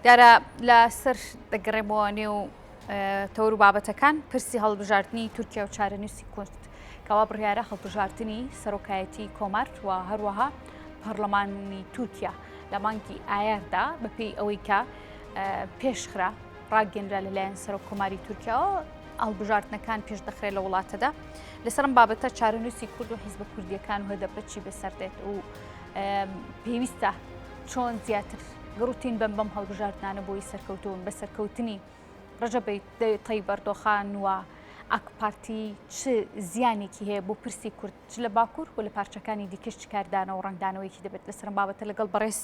دیارە لە سەر دەگەڕێمەوە نێو تەور و بابەتەکان پرسی هەڵبژاردننی تورکیا و چارەنووسی کورد کەوا بڕیارە هەڵبژاردننی سەرۆکایەتی کۆمەر و هەروەها پەرلەمانی تورکیا لە مانگی ئایاردا بەپێی ئەوەی کە پێشخرا ڕاگەنرا لەلایەن سەرۆک کۆماری تورکیاەوە هەڵبژاردنەکان پێش دەخرێت لە وڵاتەدا لەسەرم بابەتە چارەنووسی کورد و حیزبە کوردیەکان و هەدەپەچی بەسەردێت و پێویستە چۆن زیاتر گڕوتین بەم هەڵبژاردنانە بۆی سەرکەوتون بە سەرکەوتنی ڕەجەب تەیب ئەردۆغان و ئاک پارتی چ زیانێکی هەیە بۆ پرسی کورد چ لە باکوور و لە پارچەکانی دیکەش کاردانەوە و ڕنگدانەوەیکی دەبێت لەسەر بابەتە لەگەڵ بەڕێز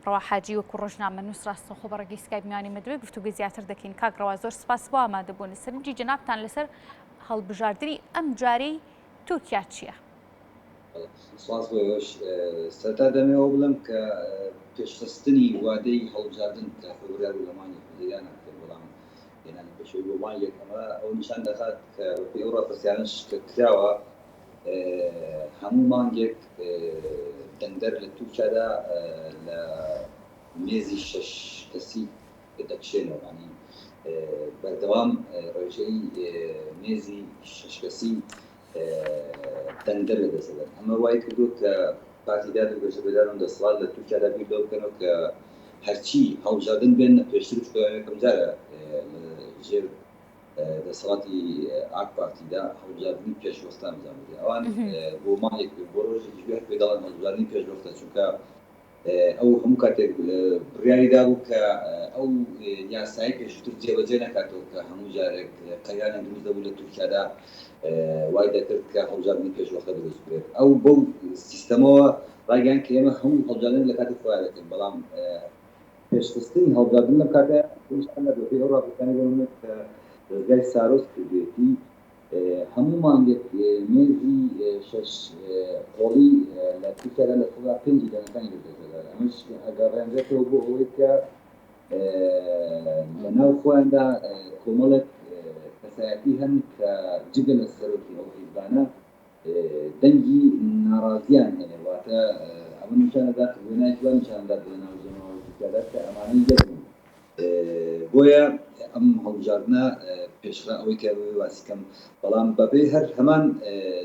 ڕەوا حاجی وەکو ڕۆژنامە نووس ڕاستەوخۆ بە ڕێگەی سکایپ میوانی مەدوێ گفتوگوی زیاتر دەکەین. کاکڕەوا زۆر سپاس بۆ ئامادەبوون لەسەرنجی جەنابتان لەسەر هەڵبژاردننی ئەم جارەی تورکیا چییە؟ سپاس بۆش سەرتا دەمەوە بڵم کە پێشخستنی وادەی هەڵبژاردن کە فەبرار و لەمانی خزیانە بەڵام هێنانی بەشەوەی بۆمان یەکەمە ئەو نیشان دەخات کە ئەو ڕاپرسیانش کە کراوە هەموو مانگێک دەنگدەر لە تورکیادا لە مێزی 6 کەسی دەکشێنەوە ینی بەردەوام ڕێژەی مێزی 6 کەسی دەنگدەر لە دەسەدەن ئەمە وای کردو کە پارتیدار و گەشەبێداران دەسەڵات لە تورکیادا بیر لەو بکەنەوە کە هەرچی هەڵبژاردن بێن پێشتر یەکەم جارە ژێر دەسەڵاتی ئاک پارتیدا هەڵبژاردننی پێشوەستان بزانێت ئەوان بۆ ماڵێک بۆ ڕۆژێکی گوێ پێداڵن هەڵبژاردننی پێشوەستە چونکە ئەو هەموو کاتێک بڕیاریدا بوو کە ئەو یاسایی پێشتر جێبەجێ نکاتەوە کە هەموو جارێک قەیرانێک دروست دەبوو لە تورکیادا وای دەکرد کە هەڵبژاردننی پێشوەستە دروست بێت ئەو بەو سیستەمەوە ڕاگەیان کە ئێمە هەموو هەڵبژاردن لە کاتی خۆیان دەکەین بەڵام پێشخستنی هەڵبژاردن لەم کاتە ئەو ڕاپۆرتانی بۆمێت کە دەستگای سارۆس کردوێتی هەموو مانگێک مێزی 6 قۆڵی لە تورکیادا لە سەدا 5 دەنگەکانی دەدەدات ئەمەش ئەگەڕێنرێتەوە بۆ ئەوەی کە لەناو خۆیاندا کۆمەڵێک کەسایەتی هەن کە جگە لە سەرۆکی ئەو حیزبانە دەنگی ناڕازیان هەیە واتە ئەمە نیشانەدات وێنای جوان نیشانەدات لەناو ژەماوەی تورکیادا کە ئەمانەی دەبن بۆیە ئەم هەڵبژاردنە پێشرا ئەوەی کە واسیکەم بەڵام بەبێ هەر هەمان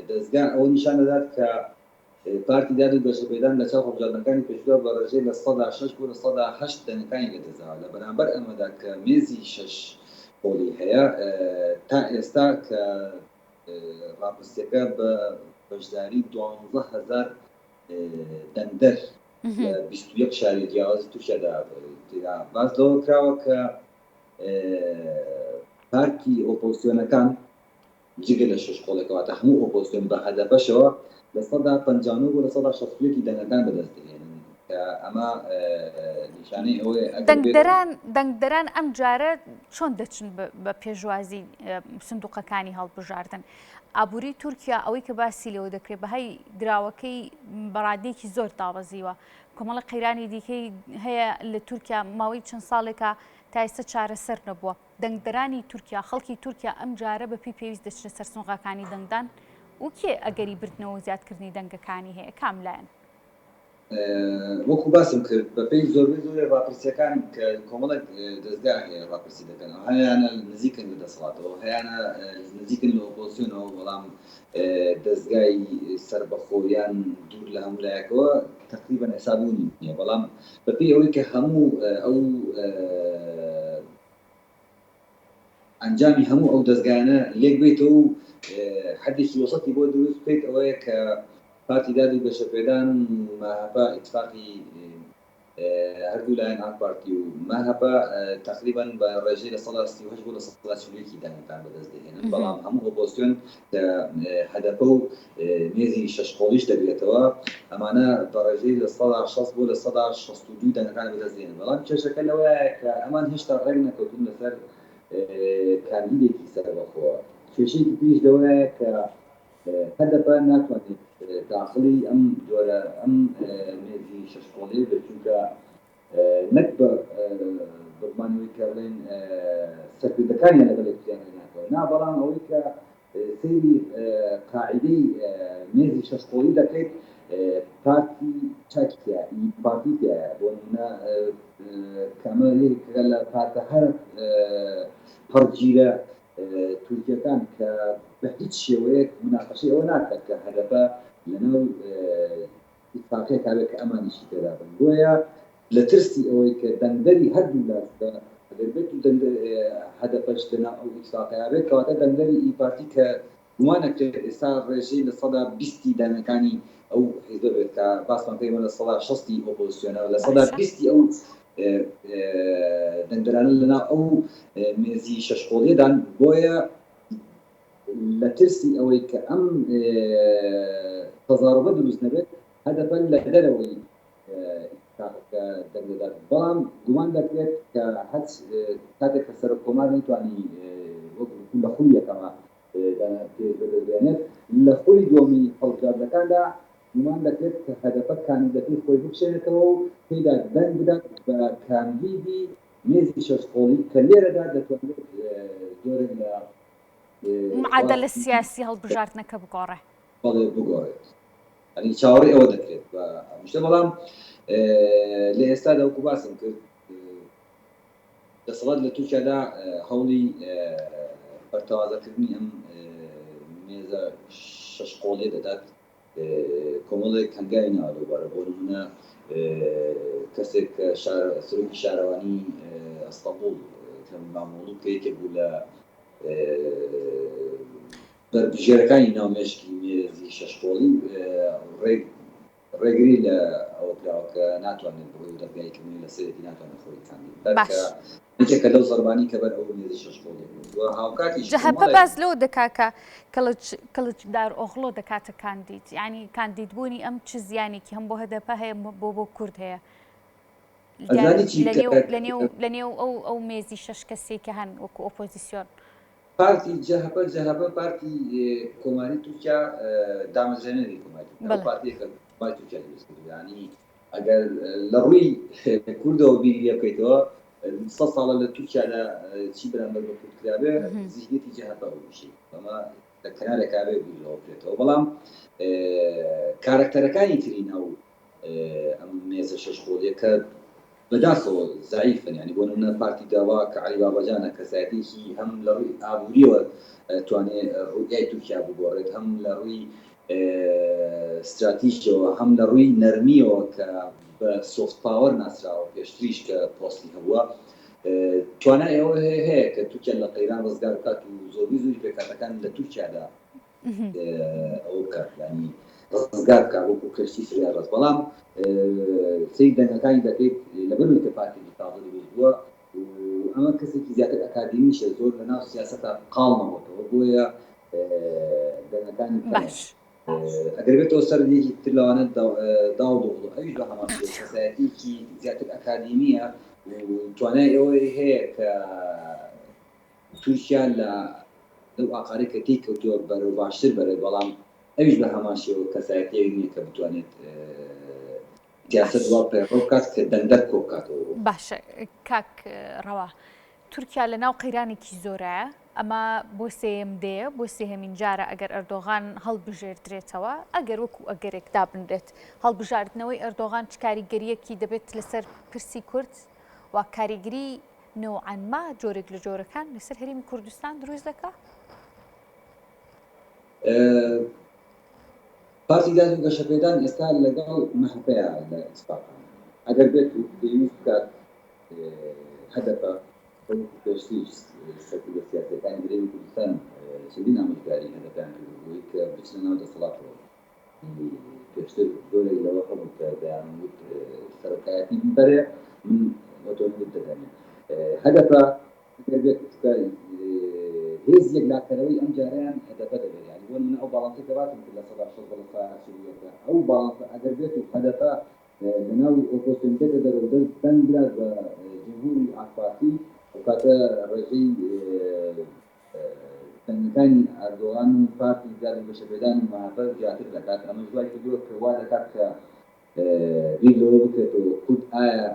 دەستگا ئەوە نیشانەدات کە پارتیدار و گەشەپێدان لە چاو هەڵبژاردنەکانی پێشوە بە ڕێژەی لە 6 بۆ لە 8 دەنگەکانی لەدەزاوە لە بەرامبەر ئەمەدا کە مێزی 6 قۆڵی هەیە تا ئێستا کە ڕاپرسیەکە بە بەشداری 12,000 دەنگدەر 21 شاری جیاوازی تووشەدا باز لەوە کراوە کە پارتی ئۆپۆزیسیۆنەکان جگە لە 6 قۆڵێکەوەتە هەموو ئۆپۆزیسیۆن بە هەدەفەشەوە لە 59 بۆ لە 161 دەنگەکان بەدەستێنن کە ئەمە نیشانەی ئەوەیە دەنگدەران ئەم جارە چۆن دەچن بە پێشوازی سندوقەکانی هەڵبژاردن ئابووری تورکیا ئەوەی کە باسی لەوە دەکرێت بەهای دراوەکەی بەڕادێکی زۆر داوەزیوە کۆمەڵە قەیرانی دیکەی هەیە لە تورکیا ماوەی چەند ساڵێکە تا ئێستا چارەسەر نەبووە دەنگدەرانی تورکیا خەڵکی تورکیا ئەم جارە بەپی پێویست دەچنە سەر سنووقەکانی دەنگدان و کێ ئەگەری بردنەوە زیادکردنی دەنگەکانی هەیە کاملایەن وەکو باسم کرد بەپێی زۆربەی زۆر ڕاپرسیەکان کە کۆمەڵێک دەستگا هەیە ڕاپرسی دەکەن هەیانە نزیکن لە دەسەڵاتەوە هەیانە نزیکن لە ئۆپۆزیسیۆنەوە بەڵام دەستگای سەربەخۆیان دوور لە هەموو لایەکەوە تقریباً حسابوونی نییە بەڵام بەپێی ئەوەی کە هەموو ئەو ئەنجامی هەموو ئەو دەستگایانە لێک بێتەوە و حەدێکی وەسەطی بۆ دروست بکەیت ئەوەیە کە پارتیدار و گەشەپێدان ماهەپا ئیتفاقی هەردوو لایەن ئاک پارتی و ماهەپا تقریباً بە ڕێژەی لە 38 بۆ لە 40 دەنگەکان بەدەست دەهێنن بەڵام هەموو ئۆپۆزیسیۆن هەدەفە و مێزی 6 قۆڵیش دەبێتەوە ئەمانە بە ڕێژەی لە 160 بۆ لە 162 دەنگەکان بەدەست دێنن بەڵام کێشەکە لەوەیە کە ئەمان هێشتا ڕێک نەکەوتون لەسەر کاندیدێکی سەربەخۆوە کێشەیەکی تریش لەوەیە کە هەدەفە ناتوانێت داخلی ئەم جۆرە ئەم مێزی 6 قۆڵی بێت چونکە نەک بە بڕمانەوەی کە بڵێن سەرکردەکانیان لەگەڵ یەکتریان هێناتەوە نا بەڵام ئەوەی کە سەیری قاعیدەی مێزی 6 قۆڵی دەکەیت پارتی چاکیە پارتی تایە بۆ نمونە کەمە لە پارتە هەرگیرە تورکیەکان کە بە هیچ شێوەیەک مناقەشەی ئەوە ناکات کە هەدەفە لەناو ئیتفاقیە کابێت کە ئەمانیشی تێدا بن بۆیە لە ترسی ئەوەی کە دەنگدەری هەردوو لاتە ئەگەر بێت هەدەفەش لەناو ئەو ئیتفاقیە بێت کەواتە دەنگدەری ئی پارتی کە گومانەکرێت ئێستا ڕێژەی لە 120 دانەکانی ئەو حیزب بێت کە باسمان پێی لە 160 ئۆپۆزیسیۆنە لە 120 ئەو دەنگدەرانە لەناو ئەو مێزی شەشقۆڵیەدان بۆیە لە ترسی ئەوەی کە ئەم تەزاڕبە دروست نەبێت هەدەفە لە دەرەوەی دەنگدەدات بەڵام گومان دەکرێت کە هەچ کاتێک کە سەر کۆمار نەیتوانی لە خوڵ یەکەمە پێدەبێنێت لە خۆی دووەمی هەڵبژاردنەکاندا گومان دەکرێت کە هەدەفە کاندیدەتی خۆی بکشێنێتەوە و پێیدا دەنگ بدات بە کاندیدی مێزی شەشقۆڵی کە لێرەدا دەتوانێت زۆرێک لە معادلە سیاسی هەڵبژاردنەکە بگۆڕێ بەڵێ بگۆڕێت ئەنی چاوەڕێ ئەوە دەکرێت بە هەمیشتە بەڵام لە ئێستادا وەکو باسم کرد دەسەڵات لە تورکیادا هەوڵی بەرتەوازەکردنی ئەم مێزە شەشقۆڵیە دەدات کۆمەڵێک هەنگاوی ناوە دووبارە بۆ نمونە کەسێک کە سەرۆکی شارەوانی ئەستەمبوڵ مامۆڵوو کە یەکێک بوو لە بەربژێرەکانی ناومێشکی مێزی شەشقۆڵی ڕێگری لە ئەوە کراوە کە ناتوانێت بۆی دەرگایکردنی لە سێتی ناتوانێت خۆی کاندید لەو زەربانی کە بەر ئەو مێزی شەشقۆڵی هاوکاتی جەهەپە باز لەوە دەکاکە کەڵجدار ئۆغڵۆ دەکاتە کاندید یعنی کاندیدبوونی ئەم چ زیانێکی هەم بۆ هەدەپە هەیە بۆ کورد هەیە لە نێو ئەو مێزی شەش کەسێکە هەن وەکو ئۆپۆزیسیۆن پارتی جەهەپە پارتی کۆماری تورکیا دامەزرێنەری کۆماری پارتیەکە بای تورکیا دروست کردووە ینی ئەگەر لە ڕووی کوردەوە بیری لێ بکەیتەوە 100 ساڵە لە تورکیادا چی بەرامبەر بە کورد کرابێ زیهنێتی جەهەپە بووشی ئەمە لە کەنارێکابێ بیرەوە بکرێتەوە بەڵام کارکتەرەکانی تری ناو ئەم مێزە شەشقۆڵیە کە بەداخەوە زعیفن ینی بۆ نمونە پارتی داوا کە عەلی بابەجانە کەسایەتێکی هەم لە ڕووی ئابووریەوە توانێت ڕووگای تورکیا بگۆڕێت هەم لە ڕووی استراتیژیەوە هەم لە ڕووی نەرمیەوە کە بە سۆفت پاوەر ناسراوە پێشتریش کە پۆستی هەبووە توانای ئەوە هەیە کە تورکیا لە قەیران ڕزگار بکات و زۆری پێکاتەکان لە تورکیادا ئەوە بکات ینی ڕزگار بکات وەکو کەشتی سوریا ڕز بەڵام سەی دەنگەکانی دەکەیت لەبەرەوەی کە پارتێکی تازە دروست بووە ئەمە کەسێکی زیاتر ئەکادمیشە زۆر لەناو سیاسەتا قاڵمەوەتەوە بۆیە دەنگەکانی باش ئەگەر بێتەوە سەر یەکی تر لەوانە داو دۆڵ ئەویش بە هەمان کەسایەتێکی زیاتر ئەکادمیە توانای ئەوەی هەیە کە تورکیا لە لەو ئاقارەی کە تێی کەوتووە بەرەو باشتر بەرێت بەڵام ئەویش بە هەمان شێوە کەسایەتێک نییە کە بتوانێت سیاست وا پێڕۆ کات کە دەنگدەر کۆ بکاتەوە باشە کاک ڕەوا تورکیا لە ناو قەیرانێکی زۆرە ئەمە بۆ سێمدەیە بۆ سێهەمین جارە ئەگەر ئەردۆغان هەڵبژێردرێتەوە ئەگەر وەکو ئەگەرێک دابنرێت هەڵبژاردنەوەی ئەردۆغان چ کاریگەریەکی دەبێت لەسەر پرسی کورد و کاریگەری نەوعەنما جۆرێک لە جۆرەکان لەسەر هەرێمی کوردستان دروست دەکات پارتی داد و گەشەپێدان ئێستا لەگەڵ مەحەپەیە لە ئیتفاقان ئەگەر بێت پێویست بکات هەدەفە پێشتری سەرکردە سیاسەکانی هەرێمی کوردستان چەندین ئامۆژگاری هەدەفیان کردبووی کە بچنە ناو دەسەڵاتەوە پێشتر زۆرێک لەوە هەبوو کە دەیانوت سەرۆکایەتی ببەرێ من بە تۆ دەدەمێن هەدەفە ئەگەر بێت هێز یەک لاکەرەوەی ئەم جاریان هەدەفە دەبێت یعنی بۆ من ئەو باڵانسی کە باسم کرد لە 160 سوریەکە ئەو باڵانسە ئەگەر بێت و هەدەفە لەناو ئۆپۆزیسیۆنەکە دەرەوە دەنگ برات بە جمهوری ئاخواتی ئەو کاتە ڕێژەی دەنگەکانی ئەردۆغان و پارتی داد و گەشەپێدان و مەحەپە زیاتر دەکات ئەمە دوای کردووە کە وا دەکات کە بیر لەوە بکرێتەوە کورد ئایا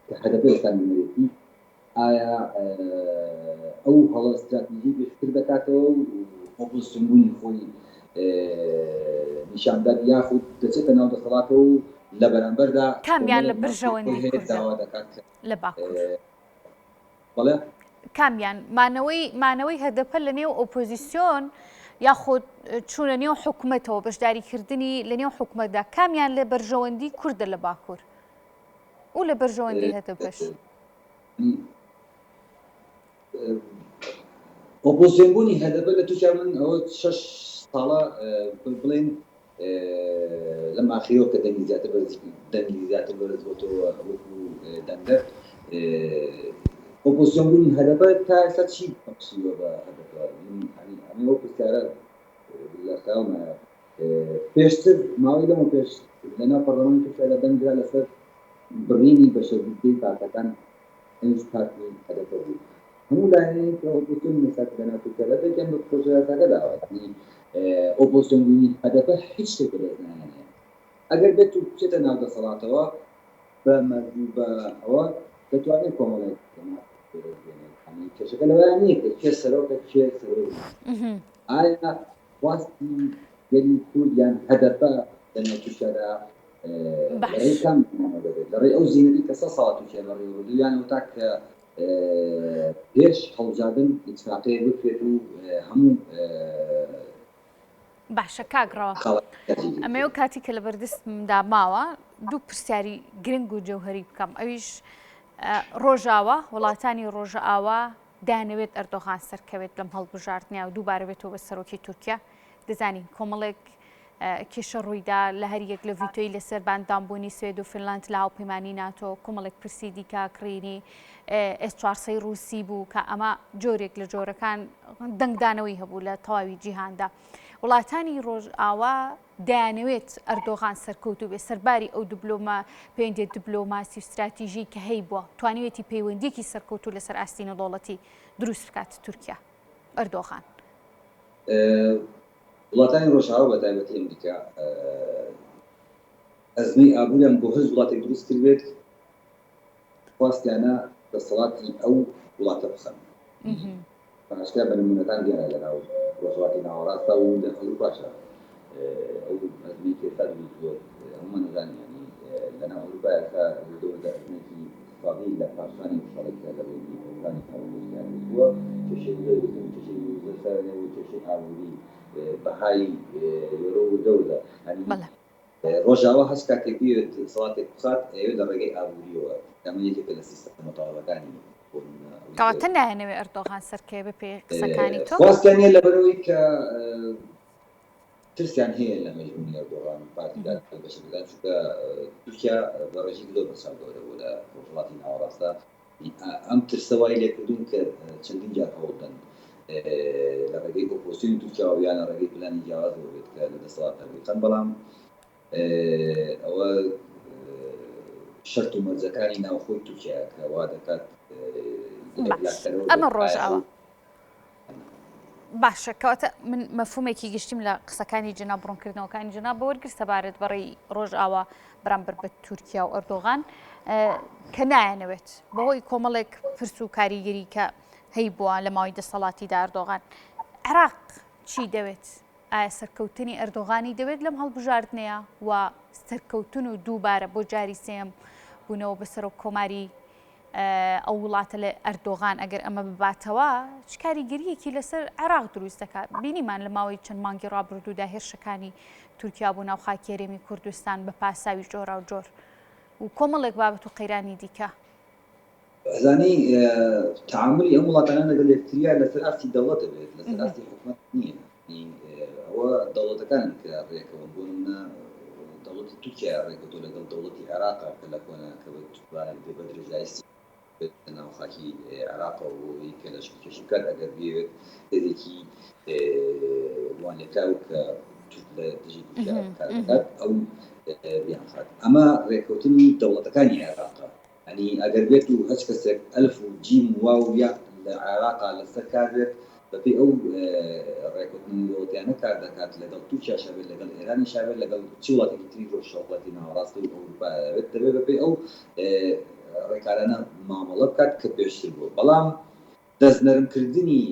کە هەدەفە ئێستا نوێنەرێتی ئایا ئەو هەڵە استراتیژی پێشتر دەکاتەوە و ئۆپۆزیسیۆنبوونی خۆی نیشاندات یاخود دەچێتە ناو دەسەڵاتەوە و لە بەرامبەردا کامیان لە برژەوەندی داوا دەکات لە باکوور بەڵێ کامیان مانەوەی هەدەپە لە نێو ئۆپۆزیسیۆن یاخود چوونە نێو حکوومەتەوە بەشداریکردنی لە نێو حکوومەتدا کامیان لە بەرژەوەندی کوردە لە باکوور و لە بەرژەوەندی هەدەپەش ئۆپۆزیسیۆن بوونی هەدەپە لە تووشا من ئەوە 6 ساڵە بڵێن لەم ئاخیرەوە کە دەنگی زیاتر بەرز بۆتەوە وەکو دەنگەر ئۆپۆزیسیۆن بوونی هەدەپە تا ئێستا چی بەخشیوە بە هەدەپە ئەمەوە پرسیارە لە خەیاڵمە پێشتر ماوەی لەمە پێش لەناو پەرلەمانی تووشادا دەنگرا لەسەر بڕینی بەشەربوونی پارتەکان ئەوش پارتی هەدەپە بوو هەموو لایەنەیەک کە ئۆپۆزیسیۆن مەسات لەناو تووشادا دەکەن بە پرۆژەکە داوە ئۆپۆزیسیۆن بوونی هەدەپە هیچ شتێک بەدەست نایەنێ ئەگەر بێت و بچێتە ناو دەسەڵاتەوە بە مەرجوع بە ئەوە دەتوانێت کۆمەڵێک کێشەکە لەوەیان نییە کە کێ سەرۆکە کێ سەرۆک ئایا خواستی گەلی کوردیان هەدەپە لەناو تووشادا لەڕێی کام دەبێت لەڕێی ئەو زیینەی کە 100 ساڵ تووشا لەڕێی ڕۆیانەوە تا کە پێش هەڵبژاردن ئیتفاقیە بکرێت و هەموو باشە کاگڕەوە ئەمەوە کاتی کە لە بەردەستمدا ماوە دوو پرسیاری گرنگ و جەوهەری بکەم ئەویش ڕۆژاوە وڵاتانی ڕۆژئاوا دانەوێت ئەردۆغان سەرکەوێت لەم هەڵبژاردنیا و دووبارە بێتەوە بە سەرۆکی تورکیا دەزانین کۆمەڵێک کێشە ڕوویدا لە هەر یەک لە ڤیتۆی لەسەر باندامبوونی سوێد و فنلاند لە هاوپەیمانی ناتۆ کۆمەڵێک پرسی دیکە کڕینی S400 رووسی بوو کە ئەمە جۆرێک لە جۆرەکان دەنگدانەوەی هەبوو لە تەواوی جیهاندا وڵاتانی ڕۆژئاوا دەیانەوێت ئەردۆغان سەرکەوتوو بێ سەرباری ئەو دیپلۆما پێیان دیپلۆماسی و استراتیژی کە هەی بووە توانیوێتی پەیوەندیەکی سەرکەوتوو لەسەر ئاستینە دەوڵەتی دروست بکات تورکیا ئەردۆغان وڵاتانی ڕۆژئاوا بە تایبەتی ئەمریکا ئەزمەی ئابووریان بۆ هەر وڵاتێک دروست کرد بێت خواستیانە دەسەڵاتی ئەو وڵاتە بخەن باشکە بە نمونەکان دیارە لەناو ڕۆژهەڵاتی ناوەڕاستە و لە ئەوروپاشە ئەو ئەزمەی کە ئێستا دروستووە هەموومان نەزانین لەناو ئەوروپایەکە ئەزمەیەکی اقتصادی لە پاشانی ساڵێکدا لە وڵاتانی هەڵبژاردن بووە کێشەی کێشەی سەر و کێشەی ئابووری بەهای یۆرۆ و دەوڵە ڕۆژاوا هەست کاتێک بێت سەڵاتێک بخات ئەوێ لە ڕێگەی ئابووریەوە ئەمە یەکێکە لە سیستەم متاڵەکانی کەواتە نایەنەوێت ئەردۆغان سەرکەوێ بە پێ قسەکانی تۆ خواستیان هەیە لەبەرەوەی کە ترسیان هەیە لە مەژبوونی ئەردۆغان پارتیدا بەشەکەدا چونکە تورکیا بە ڕێژێکی زۆر بەسەر گەورە بوو لە وڵاتی ناوەڕاستە ئەم ترسەوای لێکردوون کە چەندین جار هەوڵدەن لە ڕێگەی ئۆپۆزیسیۆنی تورکیا و یان لە ڕێگەی پلانی جیاواز بێت کە لە دەسەڵاتدا بێتن بەڵام ئەوە شەرت و مەرجەکانی ناوخۆی تورکیا کە وا دەکات ئەمە ڕۆژئاوا باشە کەواتە من مەفهومێکی گشتیم لە قسەکانی جەناب بڕوونکردنەوەکانی جەناب بەوەرگرت سەبارەت بەڕێی ڕۆژئاوا بەرامبەر بە تورکیا و ئەردۆغان کە نایەنەوێت بەهۆی کۆمەڵێک پرس و کاریگەری کە هەی بووە لە ماوەی دەسەڵاتیدا ئەردۆغان عێراق چی دەوێت ئایا سەرکەوتنی ئەردۆغانی دەوێت لەم هەڵبژاردنەیە و سەرکەوتن و دووبارە بۆ جاری سێم بوونەوە بەسەر و کۆماری ئەو وڵاتە لە ئەردۆغان ئەگەر ئەمە بباتەوە چ کاریگەریەکی لەسەر عێراق دروست دەکات بینیمان لە ماوەی چەند مانگی ڕابردوودا هێرشەکانی تورکیا بوو ناو خاکی هەرێمی کوردستان بە پاساوی جۆرا و جۆر و کۆمەڵێک بابەت و قەیرانی دیکە ئەزانی تعاملی ئەم وڵاتانە لەگەڵ یەکتریا لەسەر ئاستی دەوڵەتە بێت لەسەر ئاستی حکومەت نییە ئەوە دەوڵەتەکان کە ڕێکەوە بۆ نمونە دەوڵەتی تورکیا ڕێکەوتووە لەگەڵ دەوڵەتی عێراقا کە لە کۆنا کە بە درێژایی ناو خاکی عێراقەوە بۆی کە لە شکێشی کات ئەگەر بێت دەرێکی وانێکاو کە لە دژی تورکیا کار دەکات ئەو بیانخات ئەمە ڕێکەوتنی دەوڵەتەکانی عێراقا ئەنی ئەگەر بێت و هەچ کەسێک ئەلف و جیم واو یا لە عێراقا لەسەر کار بێت بەپێی ئەو ڕێکەوتنی دەوڵەتیانە کار دەکات لەگەڵ تورکیا شەبێت لەگەڵ ئێرانی شابێت لەگەڵ چ وڵاتێکی تری ڕۆژهەڵاتی ناوەڕاستی و ئەوروپا دەبێت بەپێی ئەو ڕێکارانە مامەڵە بکات کە پێشتر بوو بەڵام دەستنەرمکردنی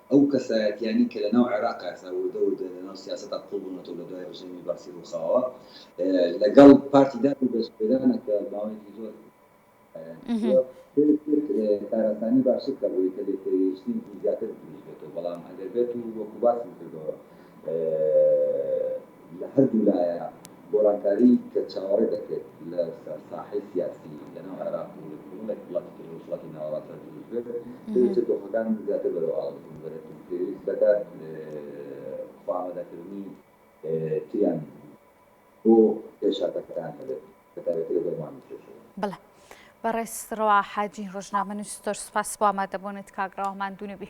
ئەو أو كسات يعني كلا نوع عراق سعودة نوع سياسة القبول نتولى دوائر رجيم بارسي وخاوة لقل بارتي ده بس بدنا كماوي تزور كارثاني باشد كبوي كده تيجين زيادة بيجته بلام أجر بيته وكبار بيجته لحد ولاية بورانكاري كتشاوري دكت لصاحي سياسي لأنه عراق ولا كلا تروح لكن عراق تروح تيجي كان زيادة برو على بريت بدأ فاهم ذاك المي تيان هو كشاطر كان هذا كتابة تقدر ما نشوفه بله بەڕێز ڕەوا حاجی ڕۆژنامە نووسۆر سوپاس بۆ ئامادەبوونت کاگڕاومان دوو نەبی